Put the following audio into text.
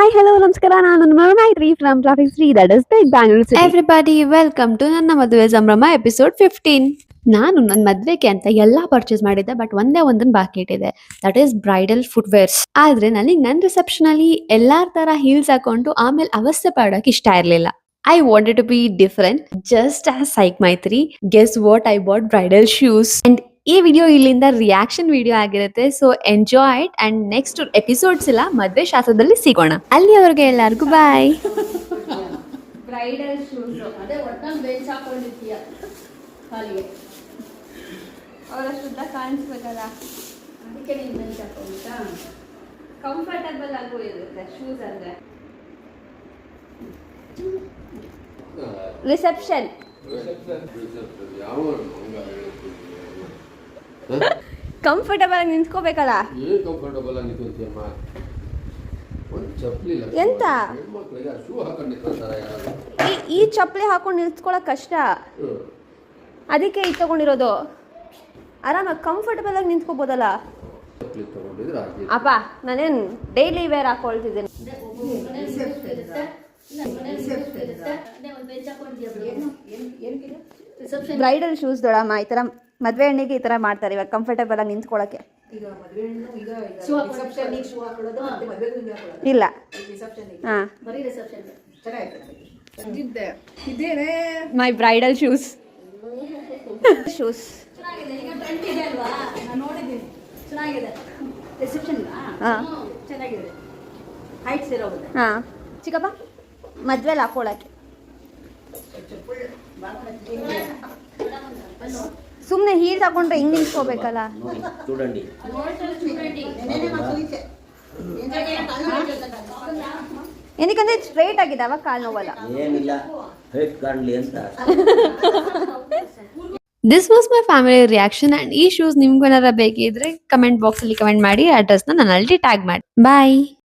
Hi hello ನಮಸ್ಕಾರ ನಾನು Maitri from traffic free that is big Bangalore city. Everybody welcome to ನನ್ನ ಮದುವೆ ಸಂಭ್ರಮ ಎಪಿಸೋಡ್ 15. ನಾನು ನನ್ನ ಮದ್ವೆಗೆ ಅಂತ ಎಲ್ಲಾ ಪರ್ಚೇಸ್ ಮಾಡಿದ್ದೆ, ಬಟ್ ಒಂದೇ ಒಂದನ್ನು ಬಾಕಿ ಇಟ್ಟಿದೆ, ದಟ್ ಈಸ್ ಬ್ರೈಡಲ್ ಫುಟ್ವೇರ್ಸ್. ಆದ್ರೆ ನನಗೆ ನನ್ನ ರಿಸೆಪ್ಷನ್ ಅಲ್ಲಿ ಎಲ್ಲಾರ ತರ ಹೀಲ್ಸ್ ಹಾಕೊಂಡು ಆಮೇಲೆ ಅವಸ್ಥೆ ಪಡೋಕೆ ಇಷ್ಟ ಇರ್ಲಿಲ್ಲ. I wanted to be different, just as Psych Maitri. Guess what? I bought bridal shoes. And ಈ ವಿಡಿಯೋ ಇಲ್ಲಿಂದ ರಿಯಾಕ್ಷನ್ ವಿಡಿಯೋ ಆಗಿರುತ್ತೆ, so enjoy it. And next episodes ಇಲ್ಲ ಮದ್ವೆ ಶಾಸ್ತ್ರದಲ್ಲಿ ಸಿಗೋಣ. ಅಲ್ಲಿಯವರೆಗೆ ಎಲ್ಲರಿಗೂ ಬಾಯ್. ಬ್ರೈಡಲ್ ಶೂಸ್ ಅದೇ ಒಟ್ಟಲ್ಲಿ ಬೆಂಚ್ ಹಾಕೊಂಡಿದ್ದೀಯ ಕಾಲಿಗೆ, ಅವರಷ್ಟುದ್ದ ಕಾಣಿಸ್ಬೇಕಲ್ಲ, ಅದಕ್ಕೆ ನೀನು ಬೆಂಚ್ ಹಾಕೊಂಡ್ಬಿಟ್ಟಾ. ಕಂಫರ್ಟಬಲ್ ಆಗು ಇರುತ್ತೆ ಶೂಸ್ ಅಂದ್ರೆ. ರಿಸೆಪ್ಷನ್ ಕಂಫರ್ಟಬಲ್ ಆಗಿ ನಿಂತ್ಕೋಬೇಕಲ್ಲ. ಎಂತ ಈ ಚಪ್ಪಲಿ ಹಾಕೊಂಡು ನಿಂತ್ಕೊಳ್ಳೋಕೆ ಕಷ್ಟ, ಅದಕ್ಕೆ ಇದು ತಗೊಂಡಿರೋದು. ಆರಾಮಾಗಿ ಕಂಫರ್ಟಬಲ್ ಆಗಿ ನಿಂತ್ಕೋಬೋದಲ್ಲ. ಅಪ್ಪ ನಾನೇನು ಡೈಲಿ ವೇರ್ ಹಾಕೊಳ್ತಿದ್ದೀನಿ. ಬ್ರೈಡಲ್ ಶೂಸ್ ದೊಡಮ್ಮ ಈ ತರ ಮದ್ವೆ ಹೆಣ್ಣಿಗೆ ಈ ತರ ಮಾಡ್ತಾರೆ ಇವಾಗ ಕಂಫರ್ಟಬಲ್ ಆಗಿ ನಿಂತ್ಕೊಳ್ಳೋಕೆ. ಇಲ್ಲ ಮೈ ಬ್ರೈಡಲ್ ಶೂಸ್ ಶೂಸ್ ಚಿಕ್ಕಪ್ಪ ಮದ್ವೆಲಿ ಹಾಕೊಳ್ಳೋಕೆ ಸುಮ್ಮನೆ ಹೀಲ್ ತಗೊಂಡ್ರೆ ಹಿಂಗ್ ನಿಂತ್ಕೋಬೇಕಲ್ಲ. ಏನಕ್ಕಂದ್ರೆ ಸ್ಟ್ರೈಟ್ ಆಗಿದೆ, ಅವಾಗ ಕಾಲು ನೋವಲ್ಲ. This was my family reaction. And ಈ ಶೂಸ್ ನಿಮ್ಗೇನಾರ ಬೇಕಿದ್ರೆ ಕಮೆಂಟ್ ಬಾಕ್ಸ್ ಅಲ್ಲಿ ಕಮೆಂಟ್ ಮಾಡಿ, ಅಡ್ರೆಸ್ನ ನಾನು ಅಲ್ಲಿ ಟ್ಯಾಗ್ ಮಾಡಿ. ಬಾಯ್.